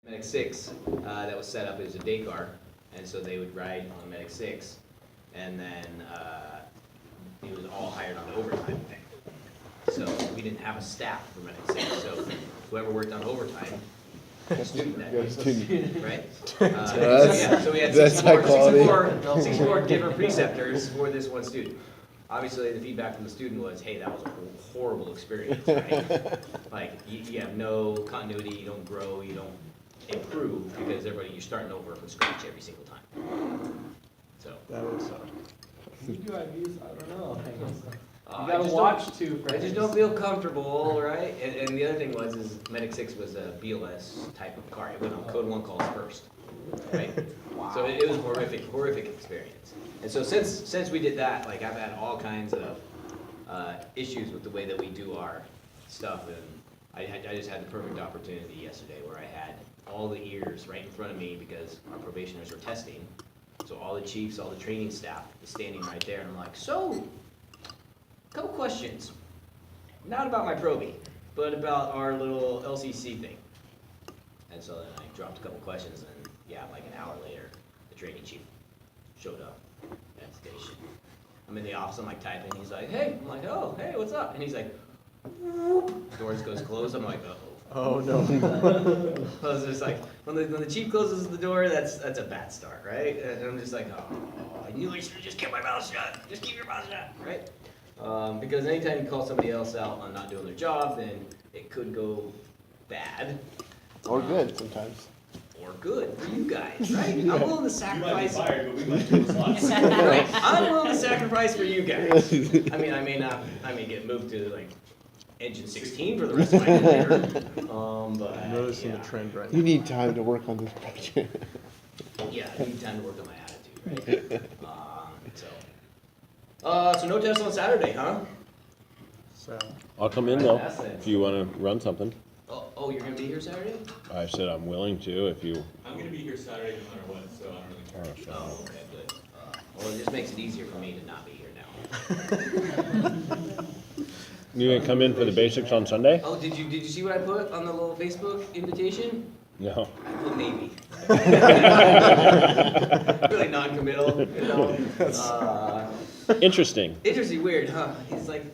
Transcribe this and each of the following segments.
Medic 6 that was set up as a day car, and so they would ride on Medic 6, and then it was all hired on overtime thing. So we didn't have a staff for Medic 6, so whoever worked on overtime, a student that day, right? So we had 64 different preceptors for this one student. Obviously, the feedback from the student was, hey, that was a horrible experience, right? Like, you have no continuity, you don't grow, you don't improve, because you're starting over from scratch every single time. So. That would suck. Who do I use? I don't know. You I gotta watch too. I just don't feel comfortable, right? And the other thing is Medic 6 was a BLS type of car. It went on Code 1 calls first, right? Wow. So it was a horrific experience. And so since we did that, like, I've had all kinds of issues with the way that we do our stuff, and I just had the perfect opportunity yesterday where I had all the ears right in front of me because our probationers were testing. So all the chiefs, all the training staff is standing right there, and I'm like, so, a couple questions. Not about my probie, but about our little LCC thing. And so then I dropped a couple questions, and yeah, like an hour later, the training chief showed up at the station. I'm in the office, I'm like typing, he's like, hey, I'm like, oh, hey, what's up? And he's like, whoop, doors goes closed, I'm like, uh-oh. Oh no. I was just like, when the chief closes the door, that's a bad start, right? And I'm just like, oh, I knew I should have just kept my mouth shut. Just keep your mouth shut, right? Because anytime you call somebody else out on not doing their job, then it could go bad. Or good sometimes. Or good for you guys, right? I'm willing to sacrifice. You might be fired, but we might do slots. Right. I'm willing to sacrifice for you guys. I mean, I may get moved to like engine 16 for the rest of my career. But I'm noticing yeah. the trend right You now. need time to work on this project. Yeah, I need time to work on my attitude, right? So no test on Saturday, huh? So, I'll come in though, That's it. if you wanna run something. Oh, you're gonna be here Saturday? I said I'm willing to if you. I'm gonna be here Saturday no matter what, so I don't really care. Oh, okay, good. Well, it just makes it easier for me to not be here now. You gonna come in for the basics on Sunday? Oh, did you see what I put on the little Facebook invitation? No. I put maybe. Really non-committal, you know? Interesting. Interesting, weird, huh? It's like,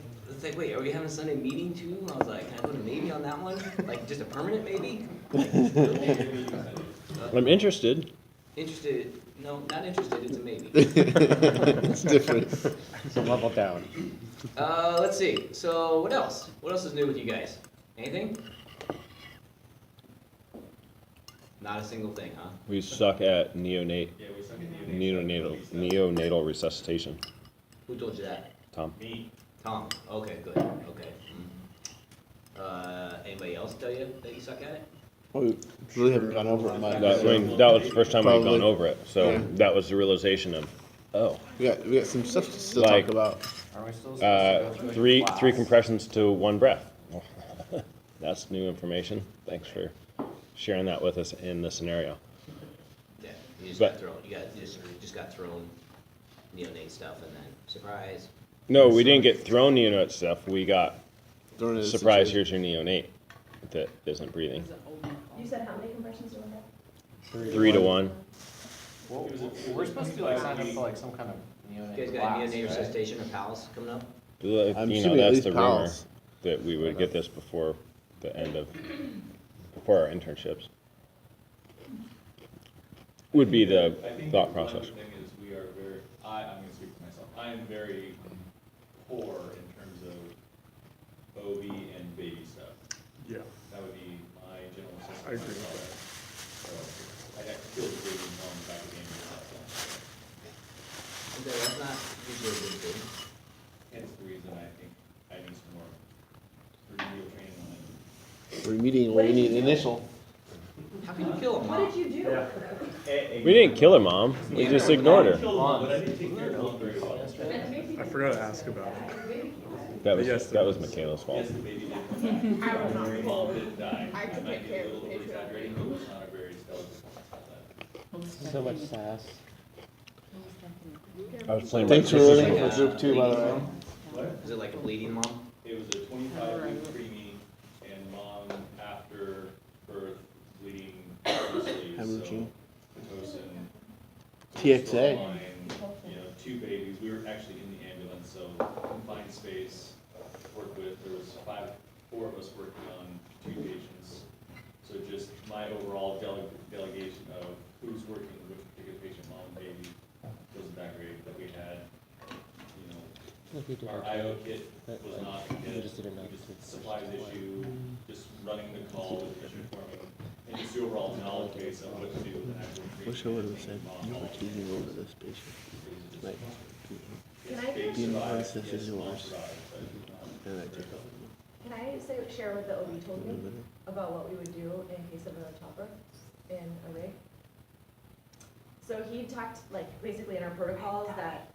wait, are we having a Sunday meeting too? I was like, can I put a maybe on that one? Like, just a permanent maybe? Like, really? I'm interested. Interested, no, not interested, it's a maybe. It's different. It's a level down. Let's see, so what else? What else is new with you guys? Anything? Not a single thing, huh? We suck at Yeah, we suck at neonatal resuscitation. Who told you that? Tom. Me. Tom, okay, good, okay. Anybody else tell you that you suck at it? We really haven't gone over it much. That was the first time we'd gone Probably. over it, so Yeah. that was the realization of, oh, We got some stuff to still Like- talk about. Are we still supposed to go through a three class? compressions to one breath. That's new information. Thanks for sharing that with us in the scenario. Yeah, you just But- got thrown, you just got thrown neonate stuff and then, surprise. No, we didn't get thrown neonate stuff. We got During the surprise. situation. Here's your neonate that isn't breathing. You said how many compressions do we have? 3 to 1. Well, we're supposed to be like signed up for like some kind of You neonate guys got class, neonate right? resuscitation or PALS coming up? I'm You know, assuming at that's least the rumor pals. that we would get this before the end of before our internships. Would be the I think thought one process. other thing is we are very, I'm gonna speak for myself, I am very poor in terms of OB and baby stuff. yeah. That would be my general assessment. I agree with myself. So I'd have to kill the baby and tell him back at the end of that. Okay, that's not usually a good thing. Hence the reason I think I need some more remedial training on it. We're meeting where you need initial. How can you kill a What mom? did you do? We didn't kill her, Mom. We just ignored her. Killed him, but I didn't take care of him very well. I forgot to ask about it. That was Yes, that was Michaela's fault. Yes, the baby did come back. I will not. The mom did die. I could might take be care a of little the patient. over-exaggerating, but it's not a very skeletal performance like that. So much sass. I was playing Thanks for my running like for a group 2, by the way. What? Is it like a bleeding mom? It was a 25-week preemie, and mom, after birth, bleeding 3 Hemorrhaging. Pitocin, TXA. line, you know, 2 babies. We were actually in the ambulance, so confined space, worked with, there was 4 of us working on 2 patients. So just my overall delegation of who's working with a particular patient, mom and baby, wasn't that great, but we had, you know, our IO kit was not a kit, just supplies issue, just running the call with patient forming, and just the overall knowledge base of what to do with an actual patient. Wish I would have said you were taking over this patient. Like, Can I just, being the process is yours. And I took over. can I share what the OB told me about what we would do in case of a chopper in a rig? So he talked, like, basically in our protocols that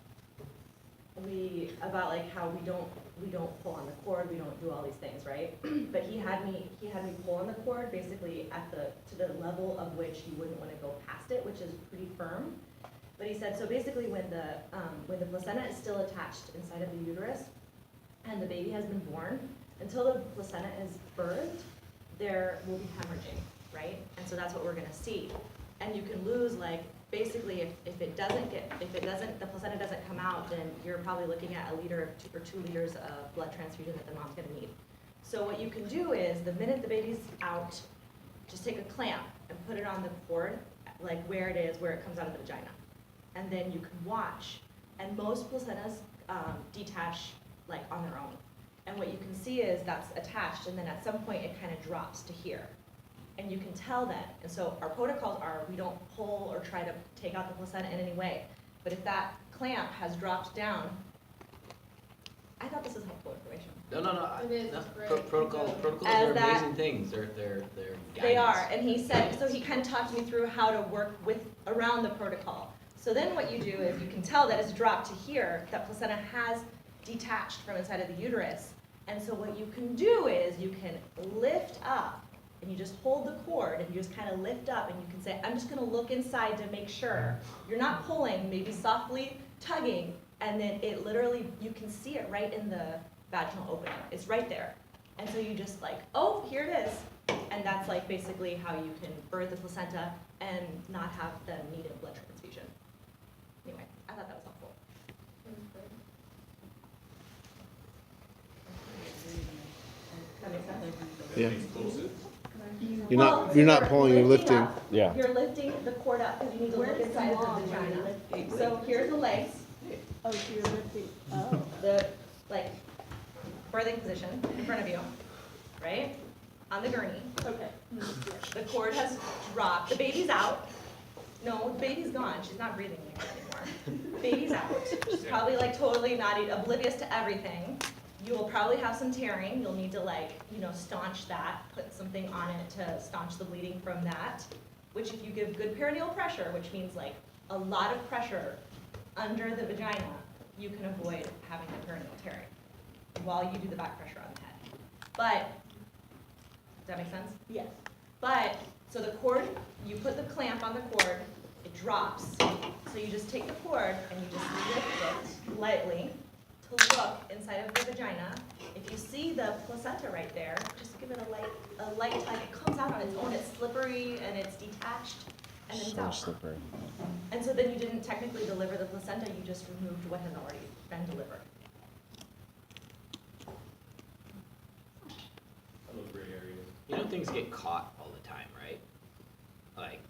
about like how we don't pull on the cord, we don't do all these things, right? But he had me pull on the cord basically to the level of which you wouldn't want to go past it, which is pretty firm. But he said, so basically when the placenta is still attached inside of the uterus and the baby has been born, until the placenta is birthed, there will be hemorrhaging, right? And so that's what we're gonna see. And you can lose, like, basically if the placenta doesn't come out, then you're probably looking at 1 liter or 2 liters of blood transfusion that the mom's gonna need. So what you can do is, the minute the baby's out, just take a clamp and put it on the cord, like where it comes out of the vagina. And then you can watch, and most placentas detach like on their own. And what you can see is that's attached, and then at some point it kind of drops to here. And you can tell that. And so our protocols are, we don't pull or try to take out the placenta in any way. But if that clamp has dropped down, I thought this was helpful information. No. It is, no. it's great. Protocols As are that- amazing things. They're They guidance. are, and he said, so he kind of talked me through how to work around the protocol. So then what you do is you can tell that it's dropped to here, that placenta has detached from inside of the uterus. And so what you can do is you can lift up, and you just hold the cord, and you just kind of lift up, and you can say, I'm just gonna look inside to make sure. You're not pulling, maybe softly tugging, and then it literally, you can see it right in the vaginal opening. It's right there. And so you just like, oh, here it is. And that's like basically how you can birth the placenta and not have the needed blood transfusion. Anyway, I thought that was helpful. That makes sense? Yeah. Well, You're not pulling, you're lifting. up. Yeah. You're lifting the cord up because you need to look inside of the vagina. So here's the legs, Oh, so you're lifting, oh. the like birthing position in front of you, right? On the gurney. Okay. The cord has dropped. The baby's out. No, the baby's gone. She's not breathing anymore. Baby's out. She's probably like totally not oblivious to everything. You will probably have some tearing. You'll need to like, staunch that, put something on it to staunch the bleeding from that. Which if you give good perineal pressure, which means like a lot of pressure under the vagina, you can avoid having the perineal tearing while you do the back pressure on the head. But, does that make sense? Yes. But, so the cord, you put the clamp on the cord, it drops. So you just take the cord and you just lift it lightly to look inside of the vagina. If you see the placenta right there, just give it a light tug. It comes out on its own. It's slippery and it's detached and then it's So out. slippery. And so then you didn't technically deliver the placenta, you just removed what had already been delivered. Those gray areas. You know things get caught all the time, right? Like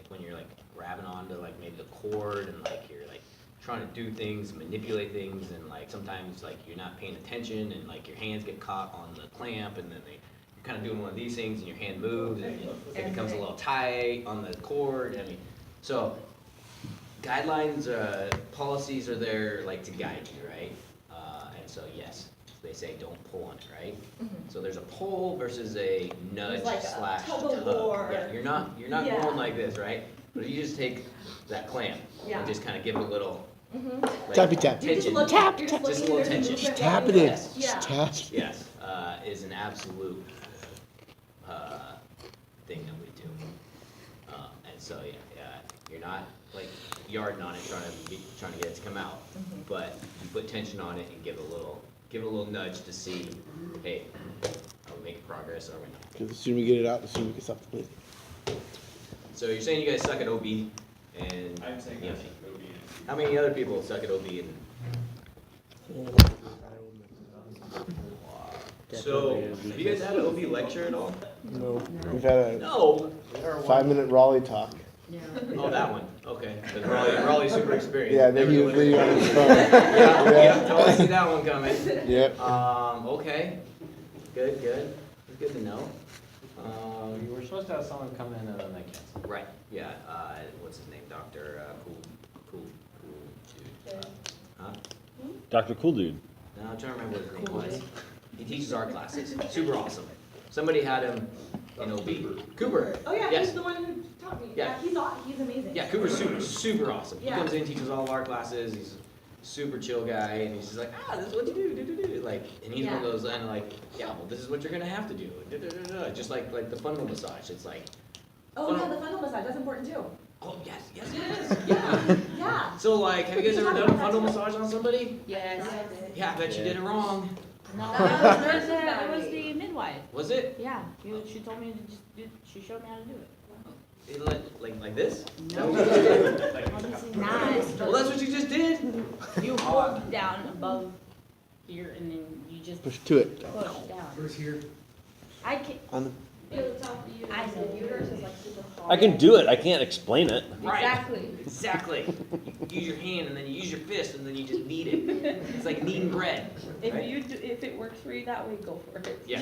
when you're like grabbing onto like maybe the cord and like you're like trying to do things, manipulate things, and like sometimes like you're not paying attention and like your hands get caught on the clamp and then you're kind of doing one of these things and your hand moves and it becomes a little tight on the cord. I mean, so guidelines, policies are there like to guide you, right? And so yes, they say don't pull on it, right? So there's a pull versus a nudge It's like a slash tug tug. of war. Yeah, you're not Yeah. going like this, right? But if you just take that clamp Yeah. and just kind of give it a little like, Tappy tap. You're just tension. looking, you're just Just a looking, little there's tension. movement Tap it going in. on. Yes. Yeah. Just tap. Yes, is an absolute thing that we do. And so yeah, you're not like yarding on it trying to get it to come out, but you put tension on it and give it a little nudge to see, hey, are we making progress or are we not? Because the sooner we get it out, the sooner we can stop the bleeding. So you're saying you guys suck at OB, and I'm saying yeah. that's obedience. How many other people suck at OB? And so, have you guys had an OB lecture at all? No. We've had a No. 5-minute Raleigh talk. Oh, that one. Okay. Because Raleigh's super experienced. Yeah, then he Never was delivered. leaning on his phone. Yeah, totally see that one coming. Yep. Okay. Good. It's good to know. We were supposed to have someone come in and then they canceled. Right. Yeah. What's his name? Dr. Cool dude. Huh? Dr. Cool Dude. No, I'm trying to remember what his name was. He teaches our classes. Super awesome. Somebody had him in OB. Cooper. Oh yeah, Yes. he's the one who taught me. Yeah. He's amazing. Yeah, Cooper's super awesome. He Yeah. comes in, teaches all of our classes. He's a super chill guy, and he's just like, this is what you do. Like, and he's one of Yeah. those, and like, yeah, well, this is what you're gonna have to do. Just like the fundal massage. It's like, Oh yeah, the fundal massage, that's important too. oh yes, it is. Yeah. Yeah. So like, have you guys ever done a fundal massage on somebody? Yes. Yeah, I bet you did it wrong. No, That was it was the midwife. Was it? Yeah, she told me to just do, she showed me how to do it. Like this? No, obviously not. Well, that's what you just did. You hold down above here and then you just Push to it. push down. Where's here? I can, On the, I know. I can do it, I can't explain it. Right. Exactly. Exactly. Use your hand, and then you use your fist, and then you just knead it. It's like kneading bread. If right? if it works for you that way, go for it. Yeah.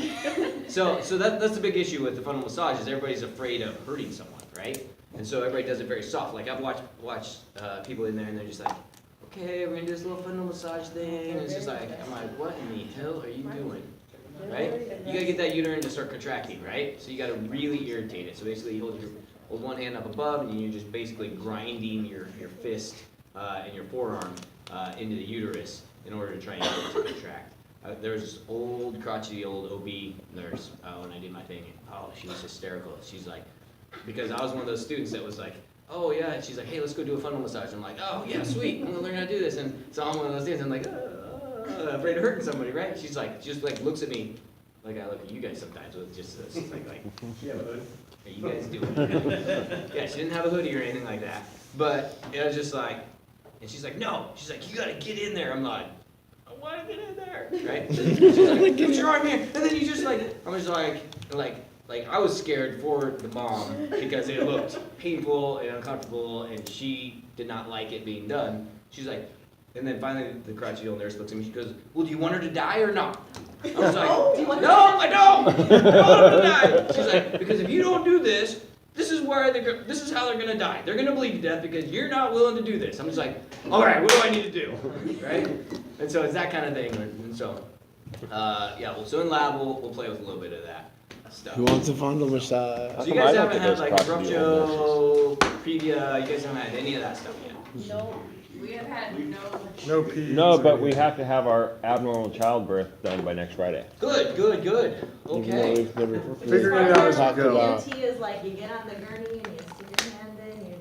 So that's the big issue with the fundal massage is everybody's afraid of hurting someone, right? And so everybody does it very soft. Like I've watched people in there, and they're just like, okay, we're gonna do this little fundal massage thing. And it's just like, I'm like, what in the hell are you doing? Right? You gotta get that uterine to start contracting, right? So you gotta really irritate it. So basically, you hold one hand up above, and you're just basically grinding your fist and your forearm into the uterus in order to try and get it to contract. There was this crotchety old OB nurse when I did my thing. Oh, she was hysterical. She's like, because I was one of those students that was like, oh yeah, and she's like, hey, let's go do a fundal massage. I'm like, oh yeah, sweet, I'm gonna learn how to do this. And so I'm one of those students. I'm like, afraid of hurting somebody, right? She just looks at me like I look at you guys sometimes with just she's like, Yeah, but are you guys doing it? Yeah, she didn't have a hoodie or anything like that. But it was just like, and she's like, no. She's like, you gotta get in there. I'm like, I wanna get in there, right? She's like, get your arm here. And then you just like, I'm just like I was scared for the mom because it looked painful and uncomfortable and she did not like it being done. She's like, and then finally the crotchety old nurse looks at me, she goes, well, do you want her to die or not? I was like, no, I don't! I don't want her to die! She's like, because if you don't do this, this is how they're gonna die. They're gonna bleed to death because you're not willing to do this. I'm just like, all right, what do I need to do? Right? And so it's that kind of thing. And so, yeah, well, so in lab, we'll play with a little bit of that stuff. who wants a fondle massage? So you How guys come I don't haven't get had those like crotchety old Rupcho, Previa, you guys haven't had any of that stuff yet? No. We have had no. No peas. No, or but we anything. have to have our abnormal childbirth done by next Friday. Good. Even though Okay. we've never Figure it out as talked we go. about. EMT is like, you get on the gurney and you stick your hand in, you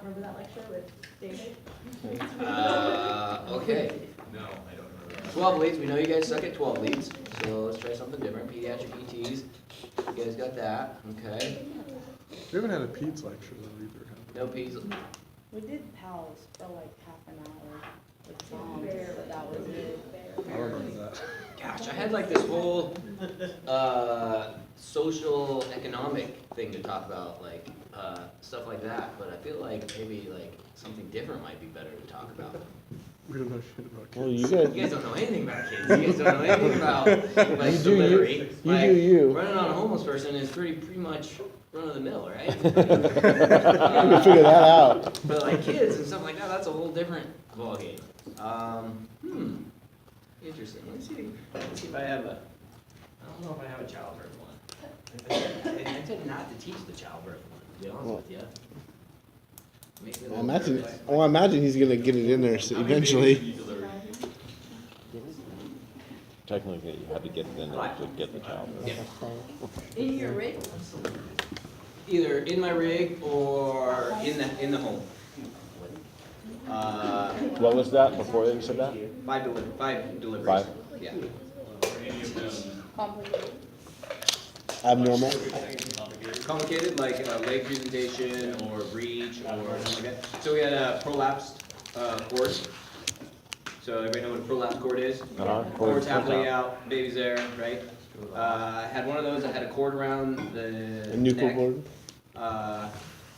remember that lecture with David? Okay. No, I don't remember that. 12 leads, we know you guys suck at 12 leads, so let's try something different. Pediatric ETs, you guys got that, okay. We haven't had a peds lecture though either. No peds, We did pals for like half an hour with Tom, but that was it. I don't remember that. gosh, I had like this whole, social, economic thing to talk about, like, stuff like that, but I feel like maybe like something different might be better to talk about. We don't know shit about kids. Well, you You guys don't know anything about kids. You guys don't know anything about like You do you. delivery. You Like, do you. running on a homeless person is pretty much run of the mill, right? You can figure that out. But like kids and stuff like that, that's a whole different ballgame. Interesting. Let's see if I have a. I don't know if I have a childbirth one. I tend not to teach the childbirth one, to be honest with you. Makes me a little nervous. I imagine he's gonna get it in there eventually. Technically, you have to get it in there to get the child. Yeah. In your rig? Either in my rig or in the home. What was that before you said that? 5 deliveries. 5? Yeah. Are any of them Complicated. Abnormal. complicated, like leg presentation or breach or something like that. So we had a prolapsed cord. So everybody know what a prolapsed cord is? Cord's halfway out, baby's there, right? I had one of those. I had a cord around the A nuchal neck. cord?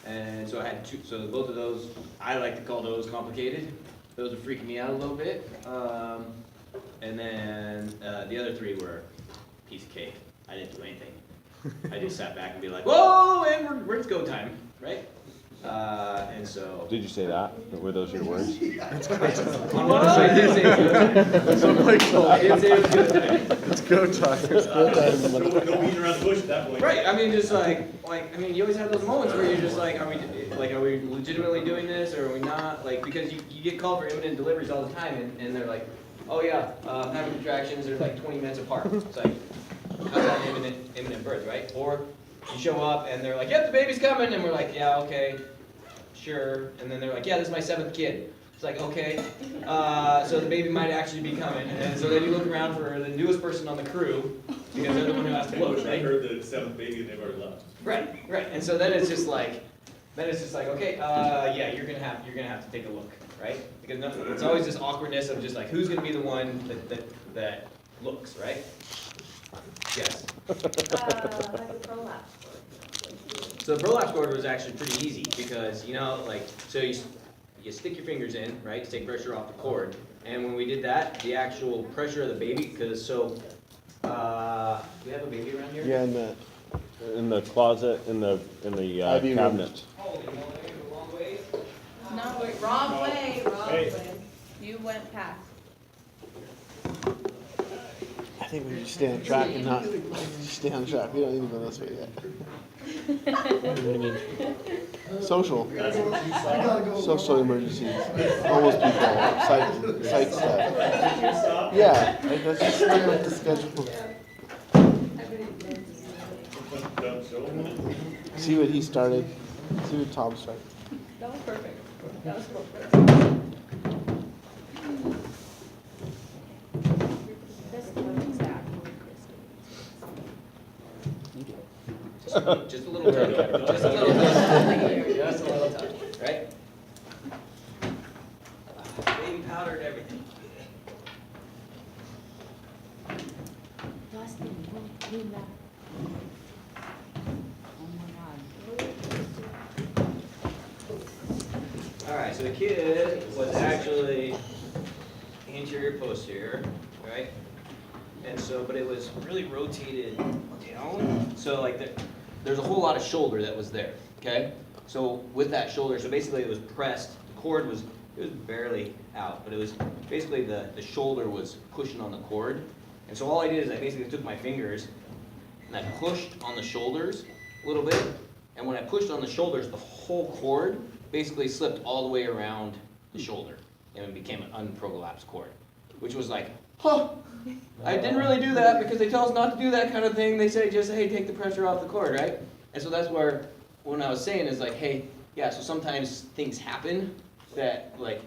And so I had two. So both of those, I like to call those complicated. Those are freaking me out a little bit. And then the other three were piece of cake. I didn't do anything. I just sat back and be like, whoa, and it's go time, right? And so. Did you say that? Were those your words? On one side, I did say it was go time. So Michael, I did say it was go time. it's go time. No beating around the bush at that point. Right, I mean, just like, I mean, you always have those moments where you're just like, are we legitimately doing this, or are we not? Like, because you get called for imminent deliveries all the time, and they're like, oh yeah, having contractions, they're like 20 minutes apart. It's like, how's that imminent birth, right? Or you show up and they're like, yep, the baby's coming, and we're like, yeah, okay, sure. And then they're like, yeah, this is my 7th kid. It's like, okay, so the baby might actually be coming. And so then you look around for the newest person on the crew, because they're the one who has to look, I right? heard the 7th baby and they've already left. Right. And so then it's just like, okay, yeah, you're gonna have to take a look, right? Because it's always this awkwardness of just like, who's gonna be the one that looks, right? Yes. Like a prolapse cord. So the prolapse cord was actually pretty easy because, you know, like, so you stick your fingers in, right, to take pressure off the cord. And when we did that, the actual pressure of the baby, because do we have a baby around here? Yeah, In the closet, in the IV room. cabinet. Holy moly, the long ways. No, wrong way, wrong way. You went past. I think we should stay on track and not stay on track. We don't need to go this way yet. Social. Social emergencies. Homeless people. Psych stuff. Yeah, like, let's just look at the schedule. Don't show them. See what he started. See what Tom started. That was perfect. That was perfect. This one exactly. Just a little touch. Just a little touch. Just a little touch, right? Baby powder and everything. Dustin, don't clean that. Oh my God. All right, so the kid was actually anterior posterior, right? And so, but it was really rotated down. So like there's a whole lot of shoulder that was there, okay? So with that shoulder, so basically it was pressed, the cord was, it was barely out, but it was basically the shoulder was pushing on the cord. And so all I did is I basically took my fingers and I pushed on the shoulders a little bit. And when I pushed on the shoulders, the whole cord basically slipped all the way around the shoulder and it became an unprolapsed cord, which was like, huh, I didn't really do that because they tell us not to do that kind of thing. They say just, hey, take the pressure off the cord, right? And so that's where, when I was saying is like, hey, yeah, so sometimes things happen that like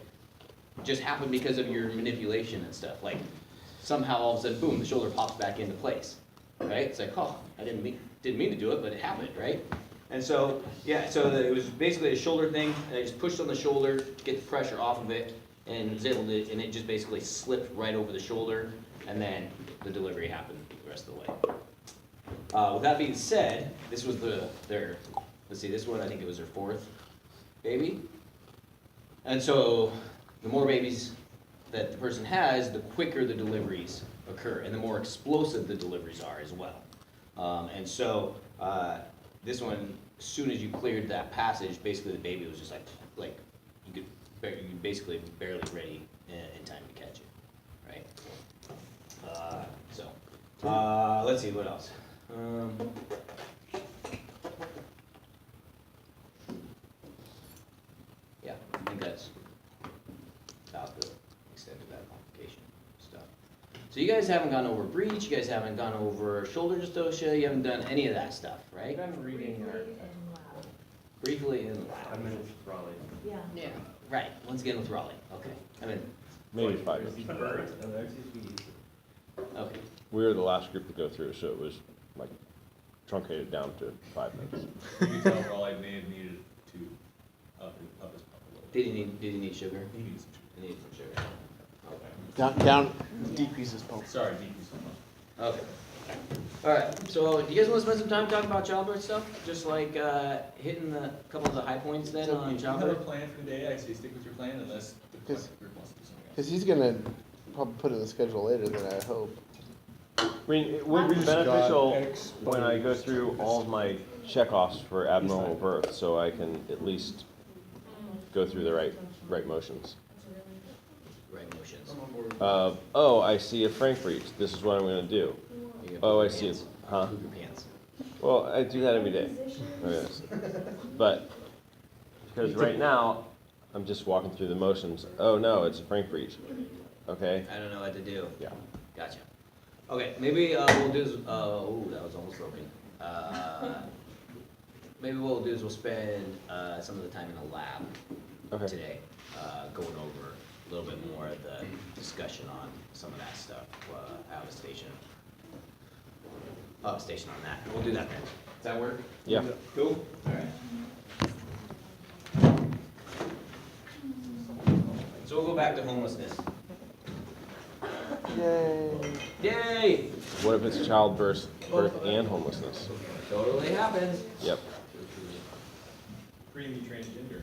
just happen because of your manipulation and stuff. Like somehow all of a sudden, boom, the shoulder pops back into place, right? It's like, oh, I didn't mean to do it, but it happened, right? And so, yeah, so it was basically a shoulder thing, and I just pushed on the shoulder to get the pressure off of it, and was able to, and it just basically slipped right over the shoulder, and then the delivery happened the rest of the way. With that being said, this was let's see, this one, I think it was their 4th baby. And so, the more babies that the person has, the quicker the deliveries occur, and the more explosive the deliveries are as well. And so, this one, as soon as you cleared that passage, basically the baby was just like you basically barely ready in time to catch it, right? Let's see, what else? Yeah, I think that's about the extent of that complication stuff. So you guys haven't gone over breech, you guys haven't gone over shoulder dystocia, you haven't done any of that stuff, right? I'm reading Briefly in the lab. I mentioned Raleigh. Yeah. Yeah. Right, once again with Raleigh, okay. I mean, Maybe 5. okay. We were the last group to go through, so it was like truncate it down to 5 minutes. You can tell Raleigh may have needed to up his pump a little bit. Did he need sugar? He needs some sugar. He needed some sugar. Down, decreases pulse. Sorry, decrease so much. Okay. All right, so do you guys want to spend some time talking about childbirth stuff? Just like hitting a couple of the high points then So on if you have a childbirth? plan for the day, I say stick with your plan unless the Because- group wants to do something else. Because he's gonna probably put it in the schedule later than I hope. I mean, it would be We just got beneficial explained when I go through all of my checkoffs for abnormal birth, so I can at least go through the right motions. Right motions. Oh, I see a frank breach, this is what I'm gonna do. You gotta Oh, poop I your see. pants. Huh? Poop your pants. Well, I do that every day. Yes. But, because right now, I'm just walking through the motions. Oh, no, it's a frank breach. Okay? I don't know what to do. Yeah. Gotcha. Okay, maybe we'll do is, oh, that was almost broken. Maybe what we'll do is we'll spend some of the time in the lab Okay. today, going over a little bit more of the discussion on some of that stuff, out of station on that. We'll do that then. Does that work? Yeah. Cool? All right. So we'll go back to homelessness. Yay. Yay! What if it's childbirth and homelessness? Totally happens. Yep. Preemie transgender.